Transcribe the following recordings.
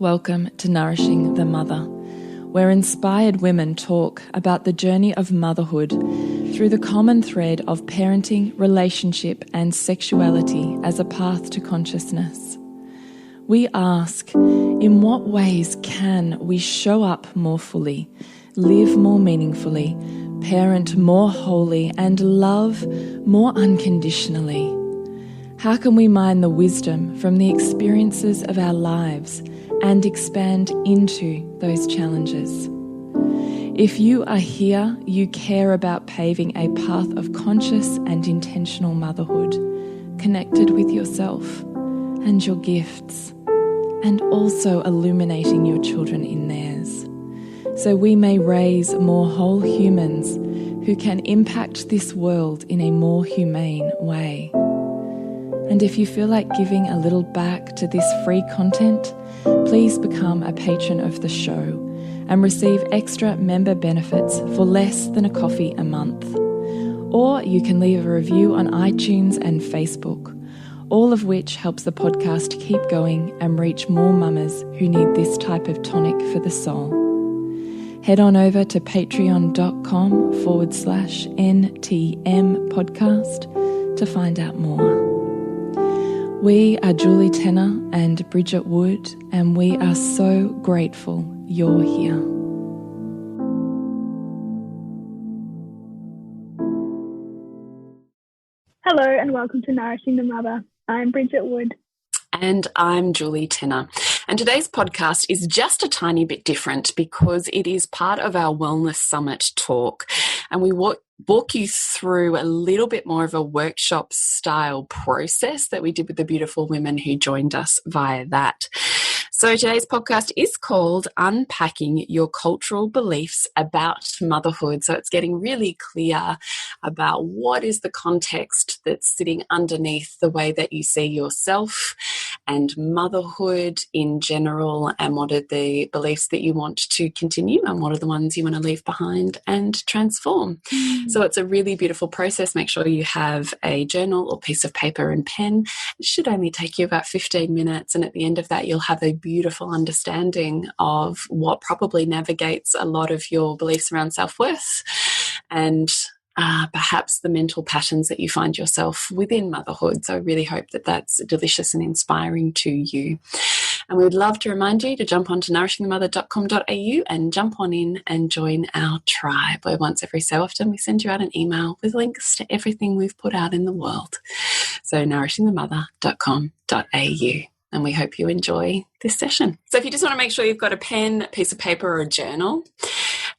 welcome to Nourishing the Mother, where inspired women talk about the journey of motherhood through the common thread of parenting, relationship, and sexuality as a path to consciousness. We ask, in what ways can we show up more fully, live more meaningfully, parent more wholly, and love more unconditionally? How can we mine the wisdom from the experiences of our lives and expand into those challenges? If you are here, you care about paving a path of conscious and intentional motherhood, connected with yourself and your gifts, and also illuminating your children in theirs, so we may raise more whole humans who can impact this world in a more humane way. And if you feel like giving a little back to this free content, please become a patron of the show and receive extra member benefits for less than a coffee a month. Or you can leave a review on iTunes and Facebook, all of which helps the podcast keep going and reach more mamas who need this type of tonic for the soul. Head on over to patreon.com/NTM podcast to find out more. We are Julie Tenner and Bridget Wood, and we are so grateful you're here. Hello and welcome to Nourishing the Mother. I'm Bridget Wood. And I'm Julie Tenner. And today's podcast is just a tiny bit different because it is part of our Wellness Summit talk. And we walk you through a little bit more of a workshop style process that we did with the beautiful women who joined us via that. So today's podcast is called Unpacking Your Cultural Beliefs About Motherhood. So it's getting really clear about what is the context that's sitting underneath the way that you see yourself and motherhood in general, and what are the beliefs that you want to continue and what are the ones you want to leave behind and transform. So it's a really beautiful process. Make sure you have a journal or piece of paper and pen. It should only take you about 15 minutes, and at the end of that you'll have a beautiful understanding of what probably navigates a lot of your beliefs around self-worth and perhaps the mental patterns that you find yourself within motherhood. So I really hope that that's delicious and inspiring to you. And we would love to remind you to jump onto nourishingthemother.com.au and jump on in and join our tribe, where once every so often we send you out an email with links to everything we've put out in the world. So nourishingthemother.com.au. And we hope you enjoy this session. So if you just want to make sure you've got a pen, a piece of paper, or a journal,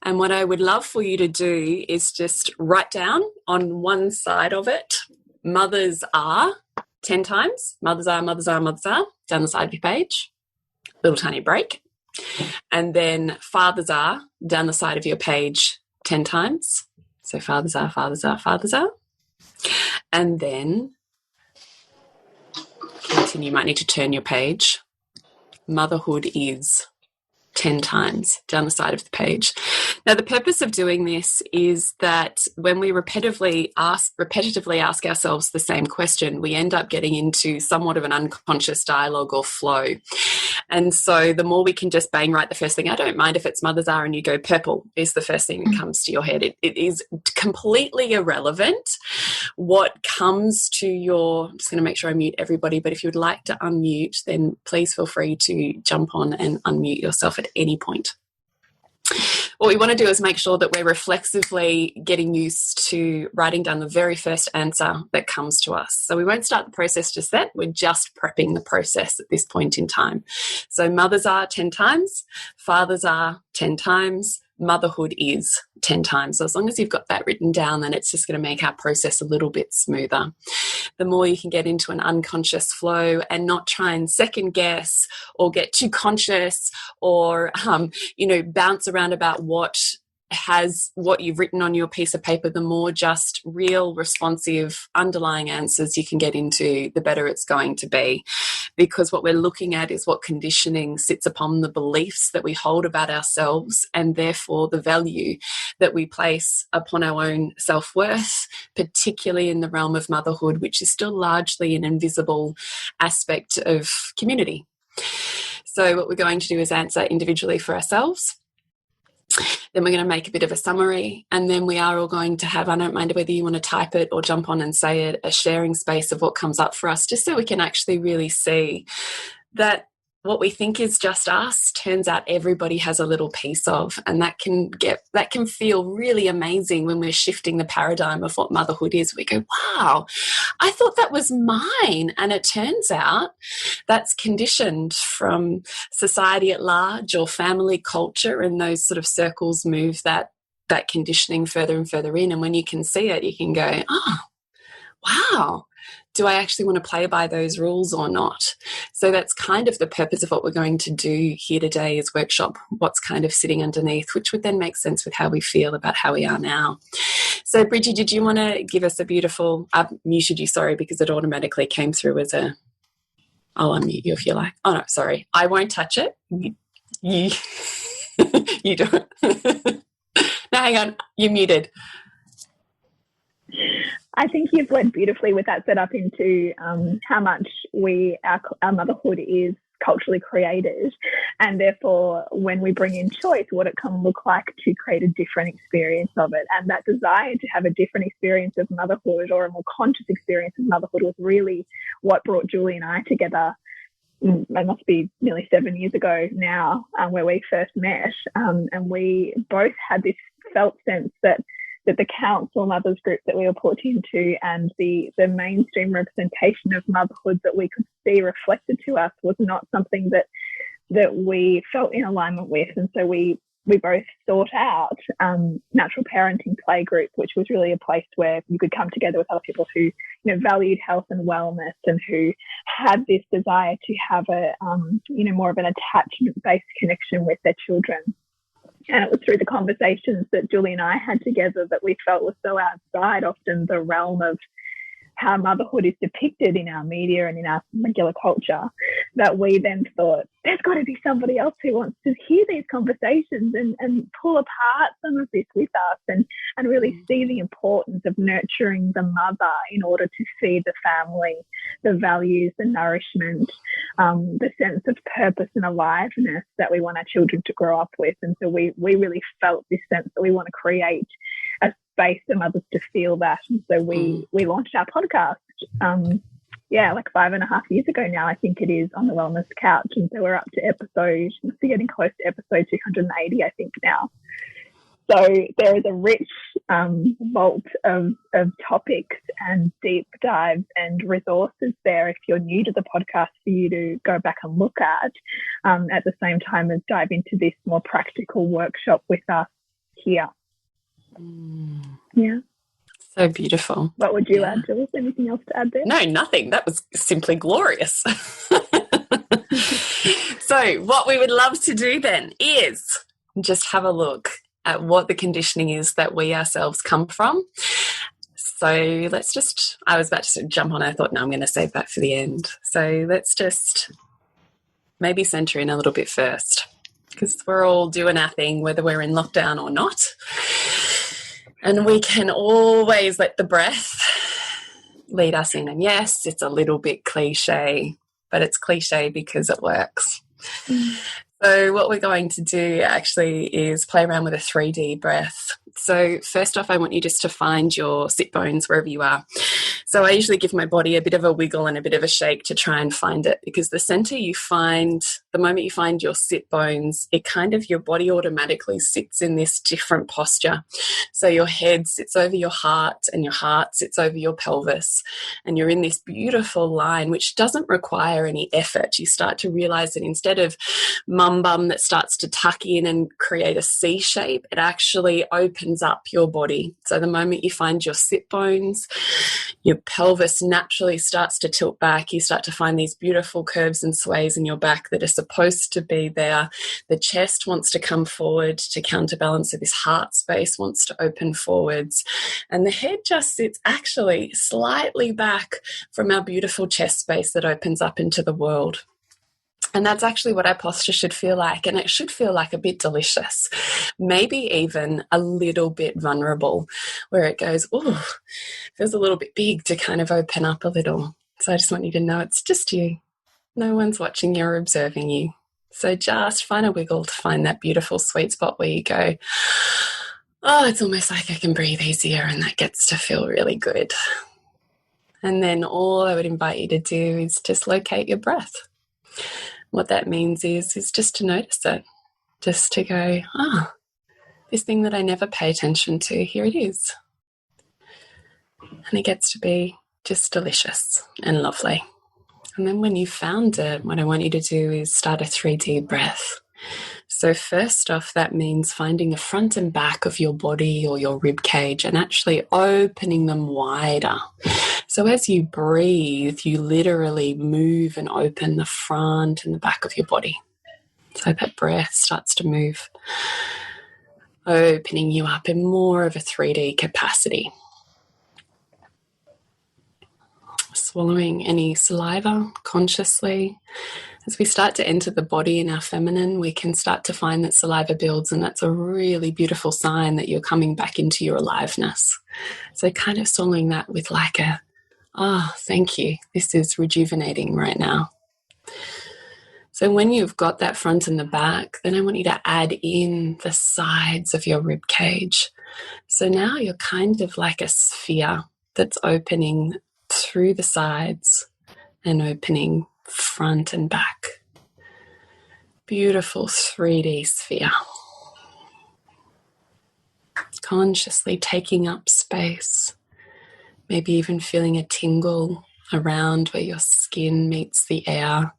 and what I would love for you to do is just write down on one side of it, mothers are 10 times, mothers are, mothers are, mothers are, down the side of your page, little tiny break. And then fathers are, down the side of your page 10 times. So fathers are, fathers are, fathers are. And then continue, you might need to turn your page. Motherhood is 10 times down the side of the page. Now, the purpose of doing this is that when we repetitively ask ourselves the same question, we end up getting into somewhat of an unconscious dialogue or flow. And so the more we can just bang right the first thing, I don't mind if it's mothers are and you go purple is the first thing that comes to your head. It is completely irrelevant what comes to your, I'm just going to make sure I mute everybody, but if you would like to unmute, then please feel free to jump on and unmute yourself at any point. What we want to do is make sure that we're reflexively getting used to writing down the very first answer that comes to us. So we won't start the process just then. We're just prepping the process at this point in time. So mothers are 10 times, fathers are 10 times, motherhood is 10 times. So as long as you've got that written down, then it's just going to make our process a little bit smoother. The more you can get into an unconscious flow and not try and second guess or get too conscious or, bounce around about what you've written on your piece of paper, the more just real, responsive, underlying answers you can get into, the better it's going to be. Because what we're looking at is what conditioning sits upon the beliefs that we hold about ourselves, and therefore the value that we place upon our own self-worth, particularly in the realm of motherhood, which is still largely an invisible aspect of community. So what we're going to do is answer individually for ourselves. Then we're going to make a bit of a summary, and then we are all going to have, I don't mind whether you want to type it or jump on and say it, a sharing space of what comes up for us, just so we can actually really see that what we think is just us turns out everybody has a little piece of, and that can feel really amazing when we're shifting the paradigm of what motherhood is. We go, wow, I thought that was mine, and it turns out that's conditioned from society at large or family culture, and those sort of circles move that conditioning further and further in. And when you can see it, you can go, oh, wow, do I actually want to play by those rules or not? So that's kind of the purpose of what we're going to do here today, is workshop what's kind of sitting underneath, which would then make sense with how we feel about how we are now. So Bridget, did you want to give us a beautiful, muted you, sorry, because it automatically came through as a, I'll unmute you if you like. Oh no, sorry, I won't touch it. You you do it. No, hang on, you're muted. I think you've led beautifully with that setup into how much our motherhood is culturally created, and therefore when we bring in choice, what it can look like to create a different experience of it. And that desire to have a different experience of motherhood, or a more conscious experience of motherhood, was really what brought Julie and I together. It must be nearly 7 years ago now, where we first met, and we both had this felt sense that the council mothers group that we were put into, and the mainstream representation of motherhood that we could see reflected to us, was not something that we felt in alignment with. And so we both sought out natural parenting playgroup, which was really a place where you could come together with other people who, valued health and wellness, and who had this desire to have a more of an attachment-based connection with their children. And it was through the conversations that Julie and I had together that we felt was so outside often the realm of how motherhood is depicted in our media and in our regular culture, that we then thought, there's got to be somebody else who wants to hear these conversations and pull apart some of this with us, and really see the importance of nurturing the mother in order to feed the family, the values, the nourishment, the sense of purpose and aliveness that we want our children to grow up with. And so we really felt this sense that we want to create a space for mothers to feel that. And so we launched our podcast, like 5.5 years ago now, I think it is, on the Wellness Couch. And so we're up to we're getting close to episode 280, I think, now. So there is a rich vault of topics and deep dives and resources there, if you're new to the podcast, for you to go back and look at the same time as dive into this more practical workshop with us here. Yeah. So beautiful. What would you add, Jules? Anything else to add there? No, nothing. That was simply glorious. So what we would love to do then is just have a look at what the conditioning is that we ourselves come from. So let's just, I was about to jump on, I thought, no, I'm going to save that for the end. So let's just maybe center in a little bit first, because we're all doing our thing, whether we're in lockdown or not. And we can always let the breath lead us in. And yes, it's a little bit cliche, but it's cliche because it works. So what we're going to do actually is play around with a 3D breath. So first off, I want you just to find your sit bones wherever you are. So I usually give my body a bit of a wiggle and a bit of a shake to try and find it, because the center you find, the moment you find your sit bones, it kind of, your body automatically sits in this different posture. So your head sits over your heart and your heart sits over your pelvis, and you're in this beautiful line which doesn't require any effort. You start to realize that instead of mum bum that starts to tuck in and create a C shape, it actually opens up your body. So the moment you find your sit bones, your pelvis naturally starts to tilt back. You start to find these beautiful curves and sways in your back that are supposed to be there. The chest wants to come forward to counterbalance, so this heart space wants to open forwards. And the head just sits actually slightly back from our beautiful chest space that opens up into the world. And that's actually what our posture should feel like. And it should feel like a bit delicious, maybe even a little bit vulnerable, where it goes, oh, feels a little bit big to kind of open up a little. So I just want you to know it's just you. No one's watching you or observing you. So just find a wiggle to find that beautiful sweet spot where you go, oh, it's almost like I can breathe easier, and that gets to feel really good. And then all I would invite you to do is just locate your breath. What that means is just to notice it, just to go, this thing that I never pay attention to, here it is. And it gets to be just delicious and lovely. And then when you've found it, what I want you to do is start a 3D breath. So first off, that means finding the front and back of your body or your rib cage and actually opening them wider. So as you breathe, you literally move and open the front and the back of your body. So that breath starts to move, opening you up in more of a 3D capacity. Swallowing any saliva consciously. As we start to enter the body in our feminine, we can start to find that saliva builds, and that's a really beautiful sign that you're coming back into your aliveness. So kind of swallowing that with like a, thank you. This is rejuvenating right now. So when you've got that front and the back, then I want you to add in the sides of your rib cage. So now you're kind of like a sphere that's opening through the sides and opening front and back. Beautiful 3D sphere. Consciously taking up space, maybe even feeling a tingle around where your skin meets the air.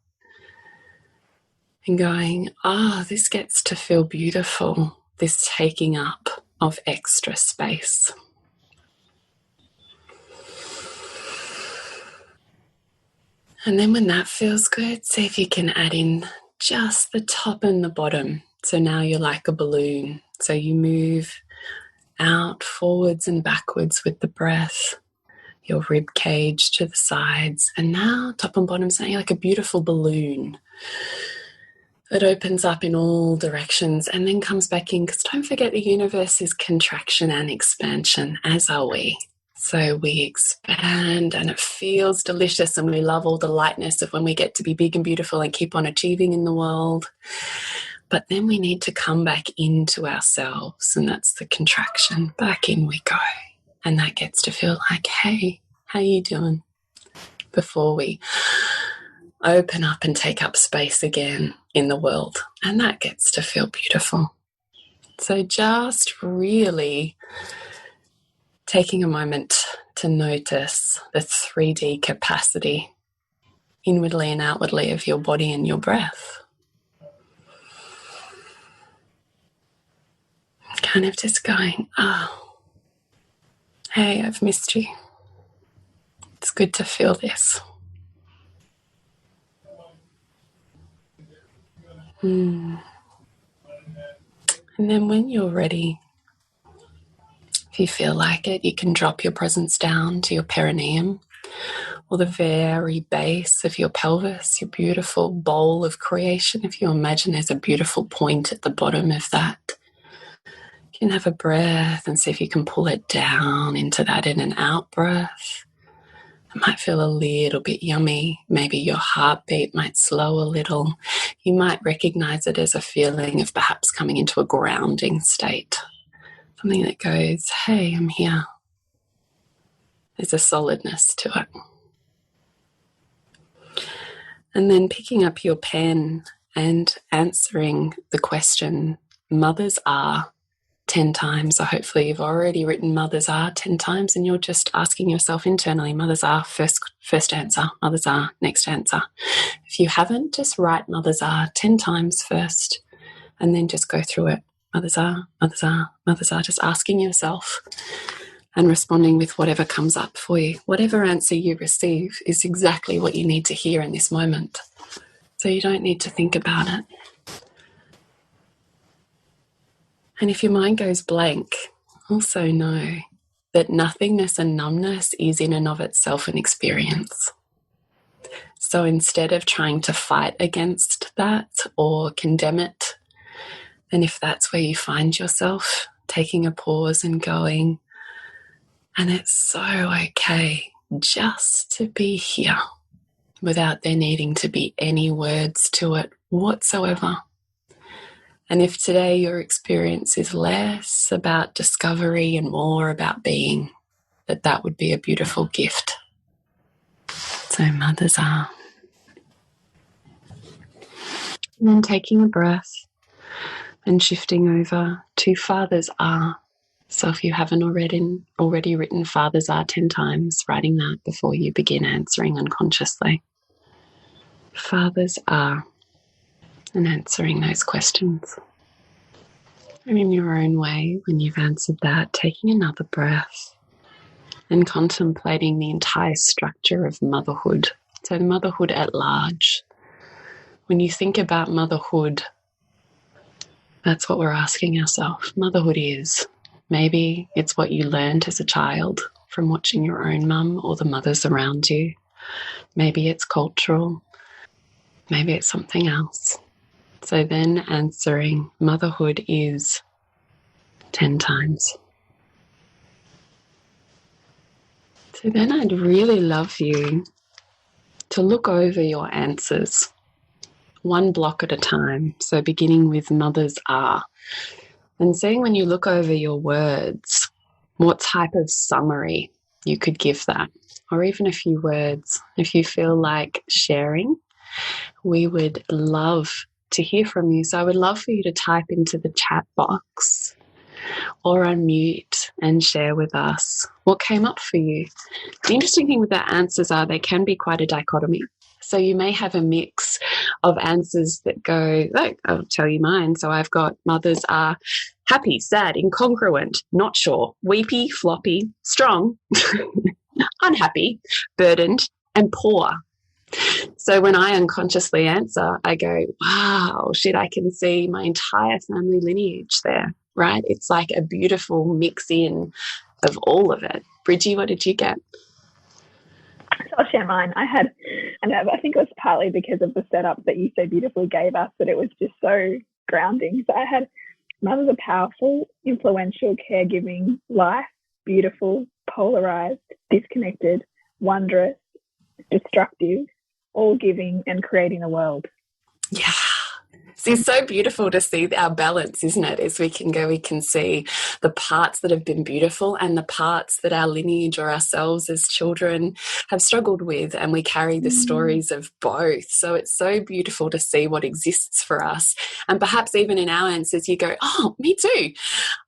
And going, this gets to feel beautiful, this taking up of extra space. And then when that feels good, see if you can add in just the top and the bottom. So now you're like a balloon. So you move out, forwards and backwards with the breath, your rib cage to the sides. And now top and bottom, so you're like a beautiful balloon. It opens up in all directions and then comes back in, because don't forget the universe is contraction and expansion, as are we. So we expand and it feels delicious, and we love all the lightness of when we get to be big and beautiful and keep on achieving in the world. But then we need to come back into ourselves, and that's the contraction. Back in we go. And that gets to feel like, hey, how you doing? Before we open up and take up space again in the world. And that gets to feel beautiful. So just really taking a moment to notice the 3D capacity inwardly and outwardly of your body and your breath. Kind of just going, hey, I've missed you. It's good to feel this. And then when you're ready, if you feel like it, you can drop your presence down to your perineum or the very base of your pelvis, your beautiful bowl of creation. If you imagine there's a beautiful point at the bottom of that, you can have a breath and see if you can pull it down into that in and out breath. It might feel a little bit yummy. Maybe your heartbeat might slow a little. You might recognize it as a feeling of perhaps coming into a grounding state. Something that goes, hey, I'm here. There's a solidness to it. And then picking up your pen and answering the question, mothers are 10 times. So hopefully you've already written mothers are 10 times, and you're just asking yourself internally, mothers are first answer, mothers are next answer. If you haven't, just write mothers are 10 times first, and then just go through it. Mothers are, mothers are, mothers are, just asking yourself and responding with whatever comes up for you. Whatever answer you receive is exactly what you need to hear in this moment. So you don't need to think about it. And if your mind goes blank, also know that nothingness and numbness is in and of itself an experience. So instead of trying to fight against that or condemn it, and if that's where you find yourself, taking a pause and going, and it's so okay just to be here, without there needing to be any words to it whatsoever. And if today your experience is less about discovery and more about being, that would be a beautiful gift. So mothers are. And then taking a breath and shifting over to fathers are. So if you haven't already written fathers are 10 times, writing that before you begin answering unconsciously. Fathers are, and answering those questions. And in your own way, when you've answered that, taking another breath and contemplating the entire structure of motherhood. So motherhood at large. When you think about motherhood, that's what we're asking ourselves. Motherhood is. Maybe it's what you learned as a child from watching your own mum or the mothers around you. Maybe it's cultural. Maybe it's something else. So then answering motherhood is 10 times. So then I'd really love you to look over your answers one block at a time. So beginning with mothers are, and seeing when you look over your words, what type of summary you could give that, or even a few words. If you feel like sharing, we would love to hear from you. So I would love for you to type into the chat box or unmute and share with us what came up for you. The interesting thing with the answers are they can be quite a dichotomy. So you may have a mix of answers that go, like, I'll tell you mine. So I've got mothers are happy, sad, incongruent, not sure, weepy, floppy, strong, unhappy, burdened, and poor. So when I unconsciously answer, I go, wow, shit, I can see my entire family lineage there, right? It's like a beautiful mix in of all of it. Bridgie, what did you get? So I'll share mine. I think it was partly because of the setup that you so beautifully gave us that it was just so grounding. So I had mothers are powerful, influential, caregiving, life, beautiful, polarized, disconnected, wondrous, destructive, all giving and creating a world. Yeah. See, it's so beautiful to see our balance, isn't it? As we can see the parts that have been beautiful and the parts that our lineage or ourselves as children have struggled with, and we carry the stories of both. So it's so beautiful to see what exists for us. And perhaps even in our answers, you go, oh, me too.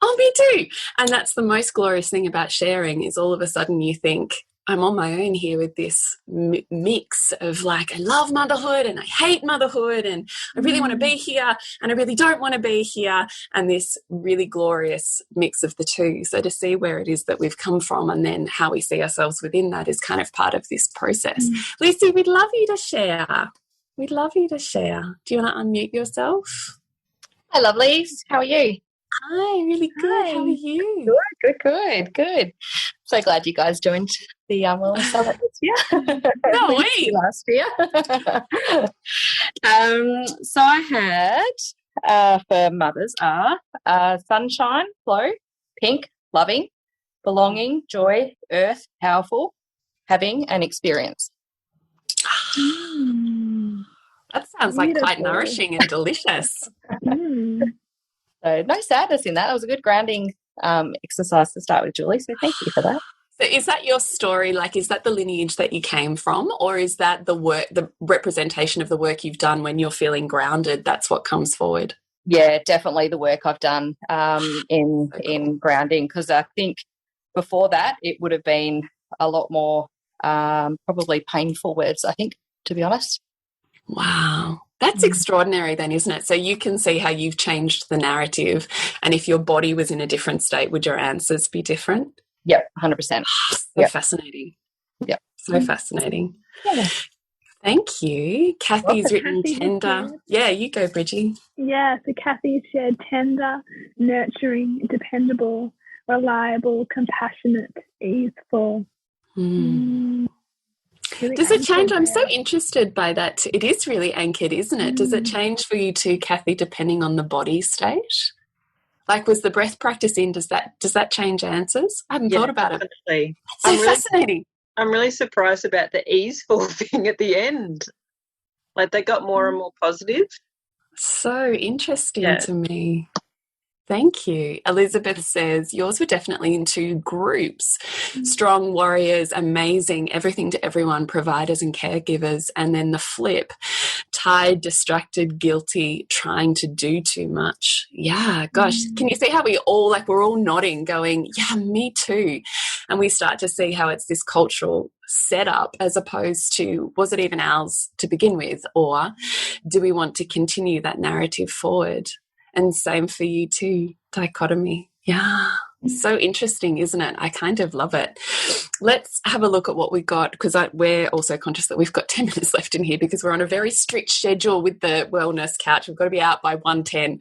Oh, me too. And that's the most glorious thing about sharing is all of a sudden you think, I'm on my own here with this mix of like, I love motherhood and I hate motherhood and I really want to be here and I really don't want to be here, and this really glorious mix of the two. So to see where it is that we've come from and then how we see ourselves within that is kind of part of this process. Lucy, we'd love you to share. We'd love you to share. Do you want to unmute yourself? Hi, lovelies. How are you? Hi, really good. Hi. How are you? Good. So glad you guys joined the Wellness Summit this year. No way. Last year. So I had for mothers are sunshine, flow, pink, loving, belonging, joy, earth, powerful, having, and experience. That sounds like quite nourishing and delicious. So no sadness in that. It was a good grounding exercise to start with, Julie, so thank you for that. So is that your story? Like, is that the lineage that you came from, or is that the work, the representation of the work you've done when you're feeling grounded? That's what comes forward. Yeah, definitely the work I've done in grounding, because I think before that it would have been a lot more probably painful words, I think, to be honest. Wow. That's extraordinary then, isn't it? So you can see how you've changed the narrative, and if your body was in a different state, would your answers be different? Yep, 100%. So fascinating. Yep. So fascinating. Yeah. Thank you. Kathy's written tender. Yeah, you go, Bridgie. Yeah, so Kathy shared tender, nurturing, dependable, reliable, compassionate, easeful. Really Does it change? there. I'm so interested by that. It is really anchored, isn't it? Does it change for you too, Kathy, depending on the body state? Like, was the breath practice in? Does that change answers? I hadn't thought about it. Definitely. It's so fascinating. I'm really surprised about the easeful thing at the end. Like they got more and more positive. So interesting Yeah. to me. Thank you. Elizabeth says, yours were definitely in two groups. Strong warriors, amazing, everything to everyone, providers and caregivers. And then the flip, tired, distracted, guilty, trying to do too much. Yeah, gosh. Can you see how we're all nodding, going, yeah, me too. And we start to see how it's this cultural setup as opposed to, was it even ours to begin with? Or do we want to continue that narrative forward? And same for you too, dichotomy. Yeah, so interesting, isn't it? I kind of love it. Let's have a look at what we got, because we're also conscious that we've got 10 minutes left in here because we're on a very strict schedule with the wellness couch. We've got to be out by 1:10.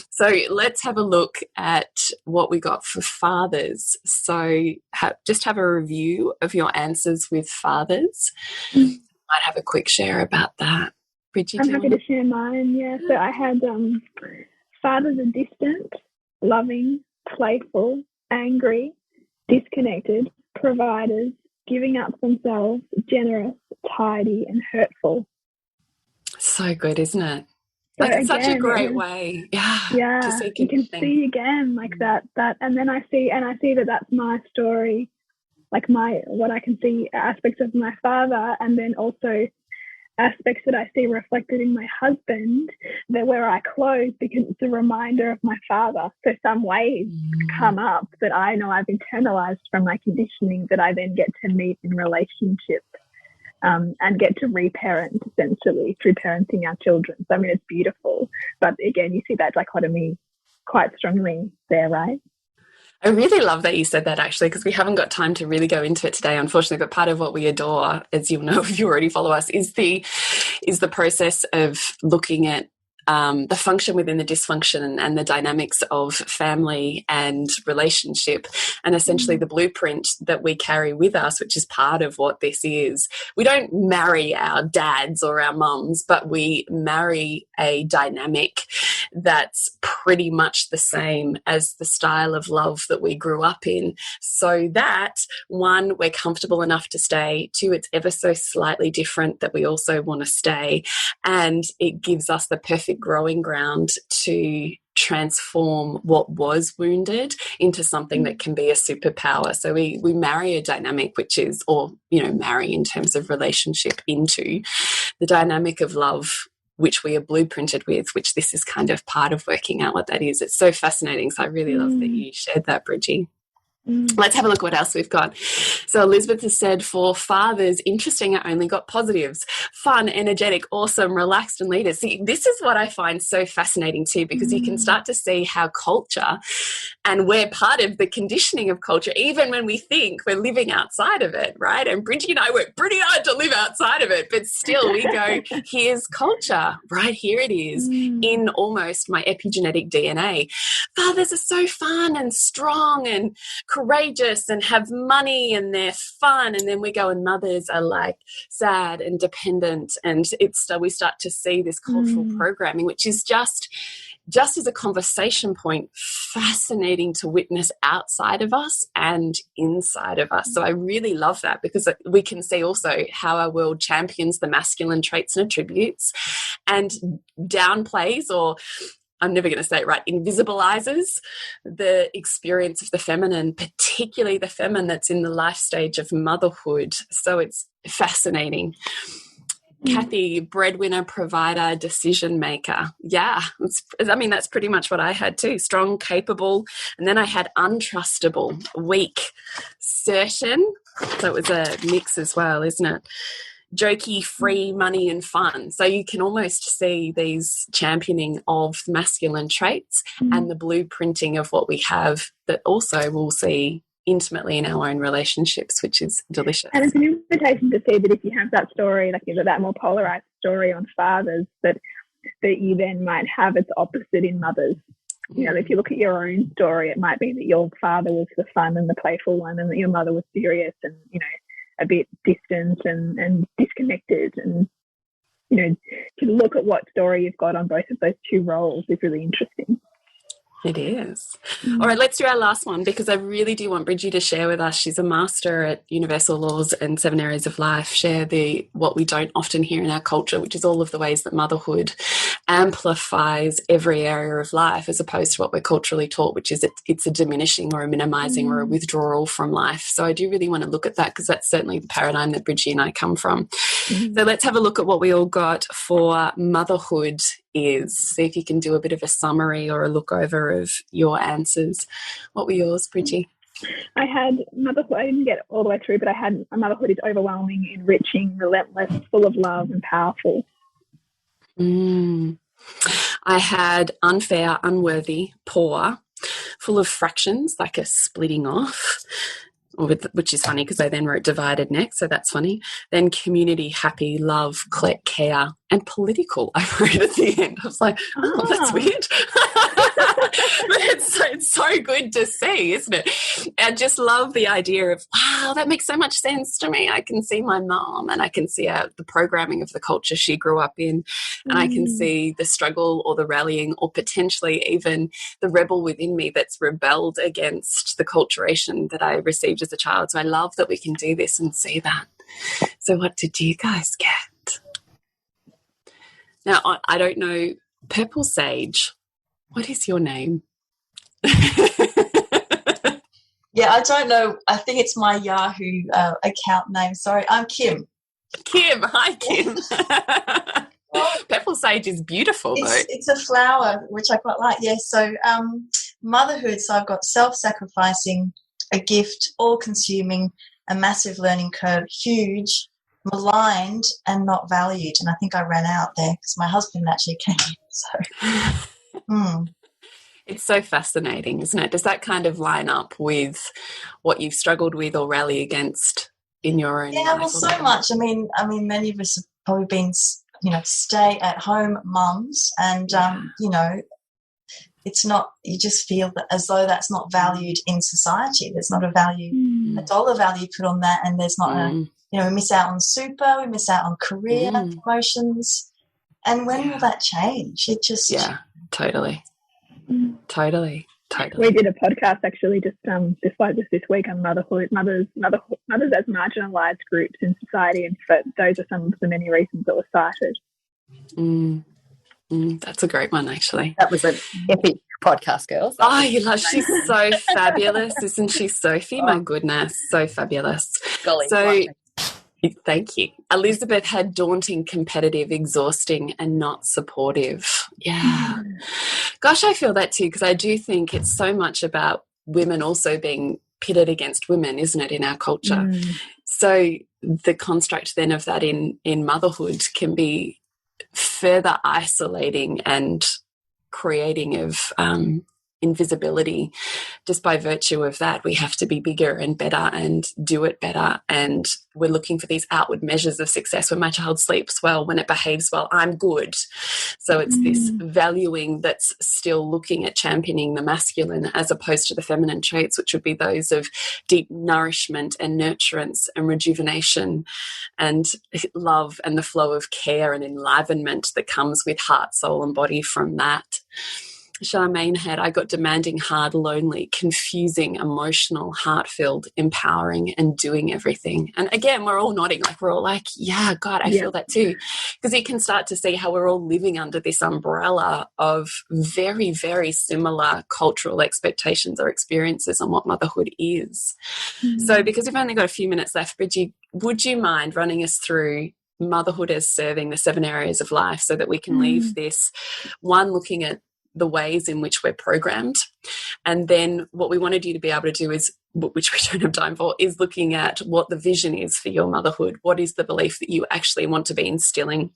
So let's have a look at what we got for fathers. So just have a review of your answers with fathers. Might have a quick share about that. Bridget, I'm happy to share mine, yeah. So I had fathers are distant, loving, playful, angry, disconnected, providers, giving up themselves, generous, tidy, and hurtful. So good, isn't it? So like it's again, such a great way, to see you can see again like that, and then I see that that's my story, like what I can see aspects of my father, and then also aspects that I see reflected in my husband, that where I close because it's a reminder of my father. So some ways come up that I know I've internalized from my conditioning that I then get to meet in relationship and get to reparent essentially through parenting our children. So I mean, it's beautiful. But again, you see that dichotomy quite strongly there, right? I really love that you said that, actually, because we haven't got time to really go into it today, unfortunately. But part of what we adore, as you'll know if you already follow us, is the process of looking at the function within the dysfunction and the dynamics of family and relationship, and essentially the blueprint that we carry with us, which is part of what this is. We don't marry our dads or our mums, but we marry a dynamic that's pretty much the same as the style of love that we grew up in, so that, one, we're comfortable enough to stay, two, it's ever so slightly different that we also want to stay, and it gives us the perfect growing ground to transform what was wounded into something that can be a superpower. So we marry a dynamic which is, or marry in terms of relationship, into the dynamic of love which we are blueprinted with, which this is kind of part of working out what that is. It's so fascinating. So I really love that you shared that, Bridgie. Let's have a look what else we've got. So Elizabeth has said, for fathers, interesting, I only got positives. Fun, energetic, awesome, relaxed, and leaders. See, this is what I find so fascinating too, because you can start to see how culture, and we're part of the conditioning of culture, even when we think we're living outside of it, right? And Bridgie and I work pretty hard to live outside of it, but still we go, here's culture, right? Here it is in almost my epigenetic DNA. Fathers are so fun and strong and courageous and have money and they're fun, and then we go and mothers are like sad and dependent, and we start to see this cultural programming, which is just as a conversation point, fascinating to witness outside of us and inside of us. So I really love that, because we can see also how our world champions the masculine traits and attributes and downplays, or I'm never going to say it right, invisibilizes the experience of the feminine, particularly the feminine that's in the life stage of motherhood. So it's fascinating. Kathy, breadwinner, provider, decision maker. Yeah, that's pretty much what I had too. Strong, capable, and then I had untrustable, weak, certain. So it was a mix as well, isn't it? Jokey, free, money and fun. So you can almost see these championing of masculine traits and the blueprinting of what we have that also we'll see intimately in our own relationships, which is delicious. And it's an invitation to see that if you have that story, like that more polarized story on fathers, that you then might have its opposite in mothers. If you look at your own story, it might be that your father was the fun and the playful one, and that your mother was serious and a bit distant and disconnected. And to look at what story you've got on both of those two roles is really interesting. It is. All right, let's do our last one, because I really do want Bridget to share with us. She's a master at Universal Laws and 7 Areas of Life. Share what we don't often hear in our culture, which is all of the ways that motherhood amplifies every area of life, as opposed to what we're culturally taught, which is it's a diminishing or a minimizing or a withdrawal from life. So I do really want to look at that, because that's certainly the paradigm that Bridget and I come from. So let's have a look at what we all got for motherhood is. See if you can do a bit of a summary or a look over of your answers. What were yours, Bridget? I had motherhood. I didn't get all the way through, but I had motherhood is overwhelming, enriching, relentless, full of love, and powerful. I had unfair, unworthy, poor, full of fractions, like a splitting off. Which is funny because I then wrote divided next, so that's funny. Then community, happy, love, care, and political I wrote at the end. I was like, oh, that's weird. But it's so good to see, isn't it? I just love the idea of, wow, that makes so much sense to me. I can see my mom, and I can see the programming of the culture she grew up in, and I can see the struggle or the rallying or potentially even the rebel within me that's rebelled against the culturation that I received as a child. So I love that we can do this and see that. So what did you guys get? Now, I don't know, Purple Sage, what is your name? Yeah, I don't know. I think it's my Yahoo account name. Sorry, I'm Kim. Kim. Hi, Kim. Purple Sage is beautiful, though. It's a flower, which I quite like, yes. So motherhood, so I've got self-sacrificing, a gift, all-consuming, a massive learning curve, huge, maligned, and not valued. And I think I ran out there because my husband actually came in. So, It's so fascinating, isn't it? Does that kind of line up with what you've struggled with or rally against in your own life? Yeah, well, so much. I mean, many of us have probably been, stay-at-home mums, and it's not. You just feel that as though that's not valued in society. There's not a value, a dollar value put on that, and there's not we miss out on super, we miss out on career promotions, and when will that change? It just totally. We did a podcast actually just this week on motherhood, mothers as marginalised groups in society, and those are some of the many reasons that were cited. That's a great one, actually. That was an epic podcast, girls. She's so fabulous, isn't she, Sophie? My goodness, so fabulous. Golly, thank you. Elizabeth had daunting, competitive, exhausting, and not supportive. Yeah. Gosh, I feel that too, because I do think it's so much about women also being pitted against women, isn't it, in our culture? So the construct then of that in motherhood can be further isolating and creating of invisibility. Just by virtue of that, we have to be bigger and better and do it better, and we're looking for these outward measures of success. When my child sleeps well, when it behaves well, I'm good. So it's this valuing that's still looking at championing the masculine as opposed to the feminine traits, which would be those of deep nourishment and nurturance and rejuvenation and love and the flow of care and enlivenment that comes with heart, soul and body from that. Charmaine had, I got demanding, hard, lonely, confusing, emotional, heart-filled, empowering, and doing everything. And again, we're all nodding, like we're all like, yeah, God, I feel that too. Because you can start to see how we're all living under this umbrella of very, very similar cultural expectations or experiences on what motherhood is. So because we've only got a few minutes left, Bridget, would you mind running us through motherhood as serving the 7 areas of life so that we can leave this one looking at the ways in which we're programmed, and then what we wanted you to be able to do is, which we don't have time for, is looking at what the vision is for your motherhood. What is the belief that you actually want to be instilling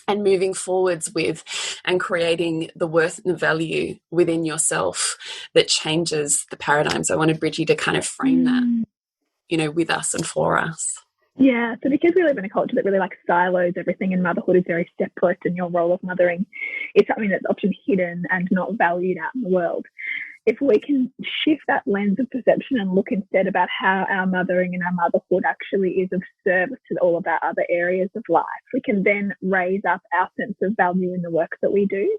and moving forwards with, and creating the worth and the value within yourself that changes the paradigm. So I wanted Bridgie to kind of frame that, with us and for us. Yeah, so because we live in a culture that really silos everything, and motherhood is very separate, and your role of mothering is something that's often hidden and not valued out in the world. If we can shift that lens of perception and look instead about how our mothering and our motherhood actually is of service to all of our other areas of life, we can then raise up our sense of value in the work that we do.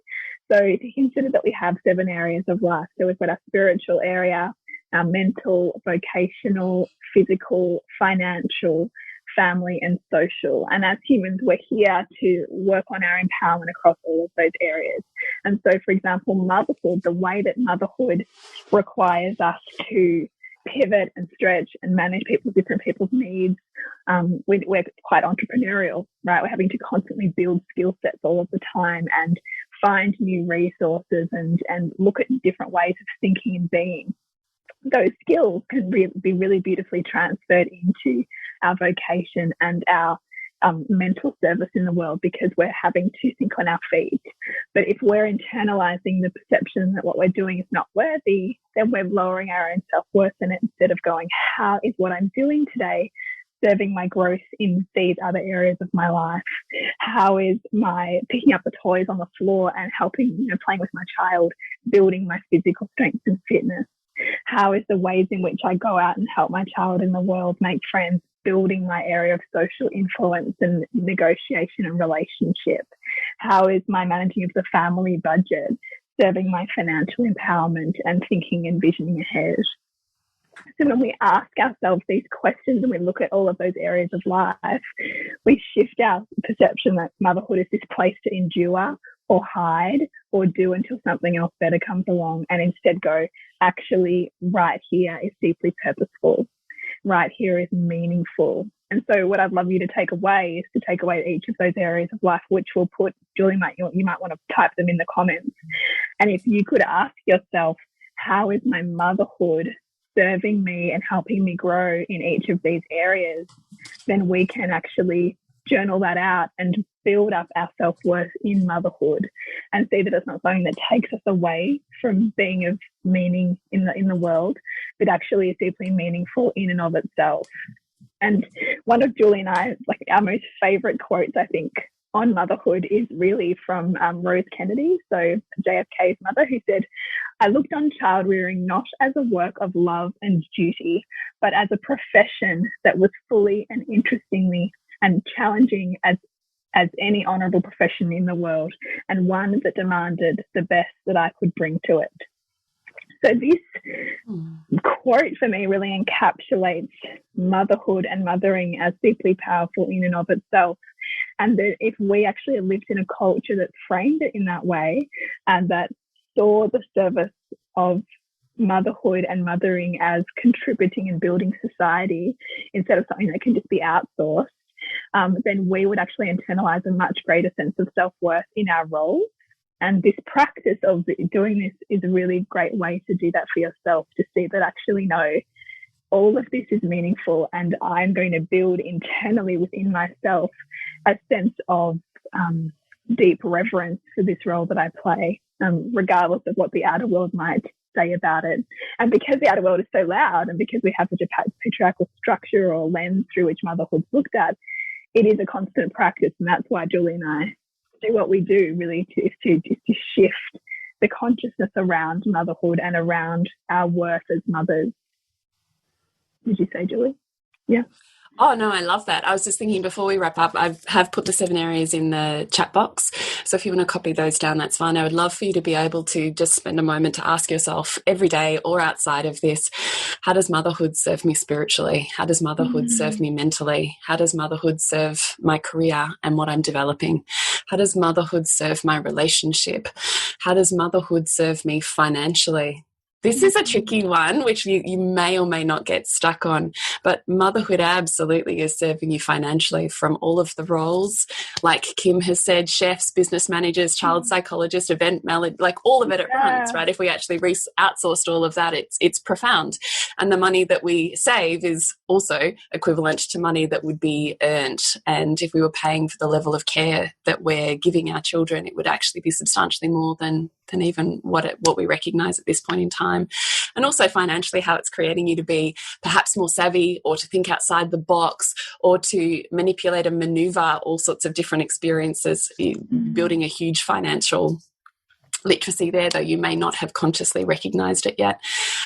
So to consider that we have 7 areas of life. So we've got our spiritual area, our mental, vocational, physical, financial, family, and social. And as humans, we're here to work on our empowerment across all of those areas. And so, for example, motherhood, the way that motherhood requires us to pivot and stretch and manage different people's needs. We're quite entrepreneurial, right? We're having to constantly build skill sets all of the time and find new resources and look at different ways of thinking and being. Those skills can be really beautifully transferred into our vocation and our mental service in the world, because we're having to think on our feet. But if we're internalizing the perception that what we're doing is not worthy, then we're lowering our own self-worth in it, instead of going, how is what I'm doing today serving my growth in these other areas of my life? How is my picking up the toys on the floor and helping, playing with my child, building my physical strength and fitness? How is the ways in which I go out and help my child in the world make friends, building my area of social influence and negotiation and relationship? How is my managing of the family budget serving my financial empowerment and thinking and visioning ahead? So when we ask ourselves these questions and we look at all of those areas of life, we shift our perception that motherhood is this place to endure or hide or do until something else better comes along, and instead go, actually, right here is deeply purposeful. Right here is meaningful. And so what I'd love you to take away is to take away each of those areas of life, which we'll put, Julie, you might want to type them in the comments. And if you could ask yourself, how is my motherhood serving me and helping me grow in each of these areas, then we can actually journal that out and build up our self-worth in motherhood, and see that it's not something that takes us away from being of meaning in the world, but actually is deeply meaningful in and of itself. And one of Julie and I, our most favorite quotes, I think, on motherhood is really from Rose Kennedy, so JFK's mother, who said, "I looked on child rearing not as a work of love and duty, but as a profession that was fully and interestingly and challenging as any honourable profession in the world, and one that demanded the best that I could bring to it." So this quote for me really encapsulates motherhood and mothering as deeply powerful in and of itself. And that if we actually lived in a culture that framed it in that way, and that saw the service of motherhood and mothering as contributing and building society instead of something that can just be outsourced, then we would actually internalize a much greater sense of self-worth in our roles. And this practice of doing this is a really great way to do that for yourself, to see that actually, no, all of this is meaningful, and I'm going to build internally within myself a sense of deep reverence for this role that I play, regardless of what the outer world might say about it. And because the outer world is so loud, and because we have such a patriarchal structure or lens through which motherhood's looked at, it is a constant practice. And that's why Julie and I do what we do, really, is to shift the consciousness around motherhood and around our worth as mothers. Did you say, Julie? Yeah. Oh, no, I love that. I was just thinking before we wrap up, I have put the 7 areas in the chat box. So if you want to copy those down, that's fine. I would love for you to be able to just spend a moment to ask yourself every day or outside of this, how does motherhood serve me spiritually? How does motherhood serve me mentally? How does motherhood serve my career and what I'm developing? How does motherhood serve my relationship? How does motherhood serve me financially? This is a tricky one, which you may or may not get stuck on, but motherhood absolutely is serving you financially from all of the roles. Like Kim has said, chefs, business managers, child psychologists, event manager, like all of it at once, right? If we actually outsourced all of that, it's profound. And the money that we save is also equivalent to money that would be earned. And if we were paying for the level of care that we're giving our children, it would actually be substantially more than even what we recognise at this point in time. And also financially, how it's creating you to be perhaps more savvy, or to think outside the box, or to manipulate and manoeuvre all sorts of different experiences, building a huge financial literacy there, though you may not have consciously recognized it yet.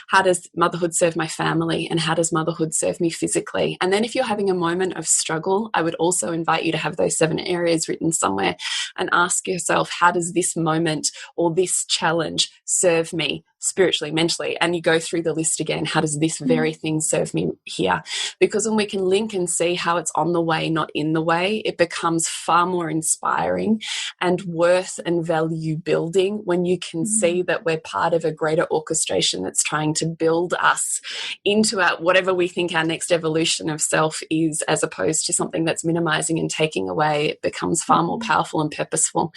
How does motherhood serve my family, and how does motherhood serve me physically? And then if you're having a moment of struggle, I would also invite you to have those 7 areas written somewhere and ask yourself, how does this moment or this challenge serve me spiritually, mentally? And you go through the list again. How does this very thing serve me here? Because when we can link and see how it's on the way, not in the way, it becomes far more inspiring and worth and value building when you can see that we're part of a greater orchestration that's trying to build us into our, whatever we think our next evolution of self is, as opposed to something that's minimizing and taking away. It becomes far more powerful and purposeful.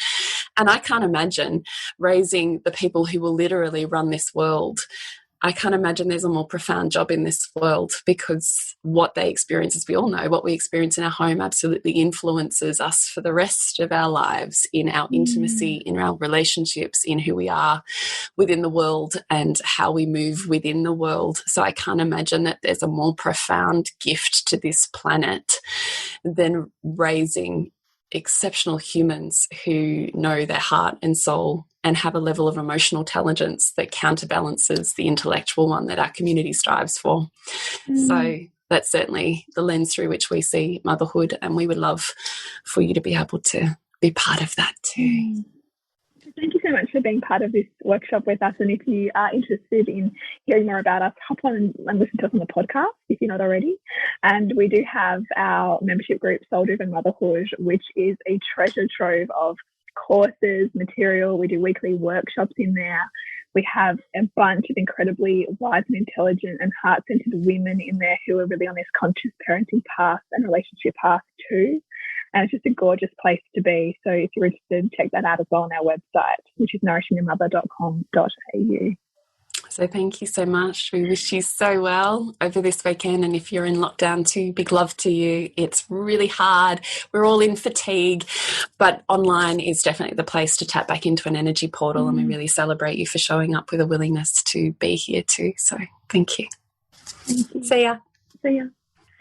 And I can't imagine raising the people who will literally run this world. I can't imagine there's a more profound job in this world, because what they experience, as we all know, what we experience in our home absolutely influences us for the rest of our lives, in our intimacy, in our relationships, in who we are within the world and how we move within the world. So I can't imagine that there's a more profound gift to this planet than raising exceptional humans who know their heart and soul and have a level of emotional intelligence that counterbalances the intellectual one that our community strives for. So that's certainly the lens through which we see motherhood, and we would love for you to be able to be part of that too. Thank you so much for being part of this workshop with us. And if you are interested in hearing more about us, hop on and listen to us on the podcast if you're not already. And we do have our membership group, Soul Driven Motherhood, which is a treasure trove of courses, material. We do weekly workshops in there. We have a bunch of incredibly wise and intelligent and heart-centered women in there who are really on this conscious parenting path and relationship path too. And it's just a gorgeous place to be. So if you're interested, check that out as well on our website, which is nourishingthemother.com.au. So thank you so much. We wish you so well over this weekend. And if you're in lockdown too, big love to you. It's really hard. We're all in fatigue, but online is definitely the place to tap back into an energy portal. And we really celebrate you for showing up with a willingness to be here too. So thank you. Thank you. See ya. See ya.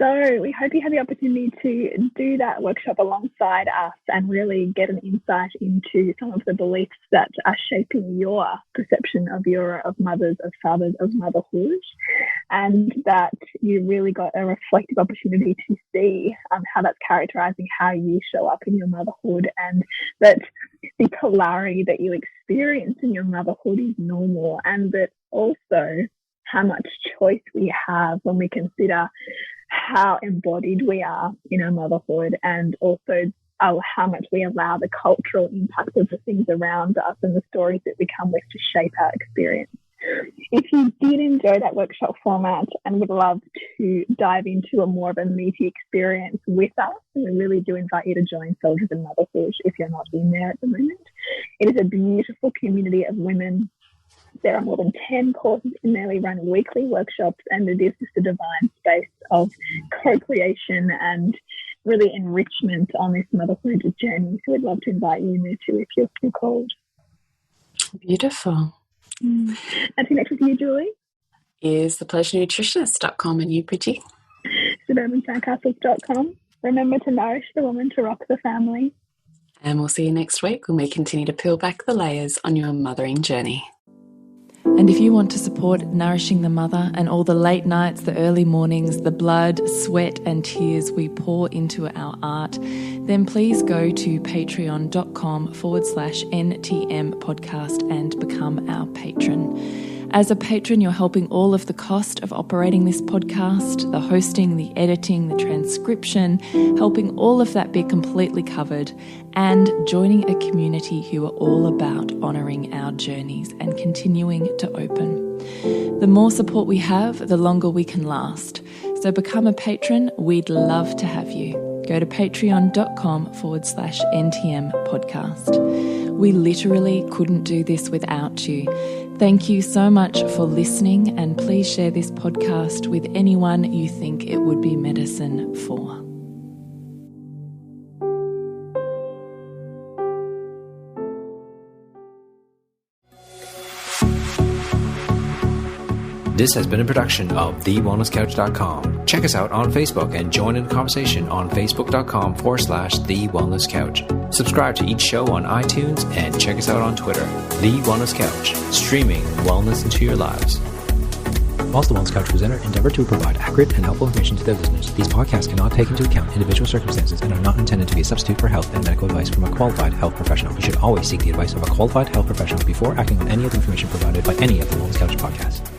So we hope you have the opportunity to do that workshop alongside us and really get an insight into some of the beliefs that are shaping your perception of mothers, of fathers, of motherhood, and that you really got a reflective opportunity to see how that's characterizing how you show up in your motherhood, and that the polarity that you experience in your motherhood is normal, and that also how much choice we have when we consider how embodied we are in our motherhood, and also how much we allow the cultural impact of the things around us and the stories that we come with to shape our experience. If you did enjoy that workshop format and would love to dive into a more of a meaty experience with us, we really do invite you to join Soul Driven Motherhood if you're not in there at the moment. It is a beautiful community of women. There are more than 10 courses in there. We run weekly workshops, and it is just a divine space of co-creation and really enrichment on this motherhood journey. So we'd love to invite you in there too if you're called. Beautiful. And to connect with you, Julie, is thepleasurenutritionist.com, and you, Bridget? Suburban Sandcastles.com. Remember to nourish the woman to rock the family. And we'll see you next week when we continue to peel back the layers on your mothering journey. And if you want to support Nourishing the Mother and all the late nights, the early mornings, the blood, sweat and tears we pour into our art, then please go to patreon.com/NTM podcast and become our patron. As a patron, you're helping all of the cost of operating this podcast, the hosting, the editing, the transcription, helping all of that be completely covered, and joining a community who are all about honouring our journeys and continuing to open. The more support we have, the longer we can last. So become a patron. We'd love to have you. Go to patreon.com/NTM podcast. We literally couldn't do this without you. Thank you so much for listening, and please share this podcast with anyone you think it would be medicine for. This has been a production of TheWellnessCouch.com. Check us out on Facebook and join in the conversation on Facebook.com/TheWellnessCouch. Subscribe to each show on iTunes and check us out on Twitter. The Wellness Couch, streaming wellness into your lives. Whilst the Wellness Couch presenter endeavor to provide accurate and helpful information to their listeners, these podcasts cannot take into account individual circumstances and are not intended to be a substitute for health and medical advice from a qualified health professional. You should always seek the advice of a qualified health professional before acting on any of the information provided by any of the Wellness Couch podcasts.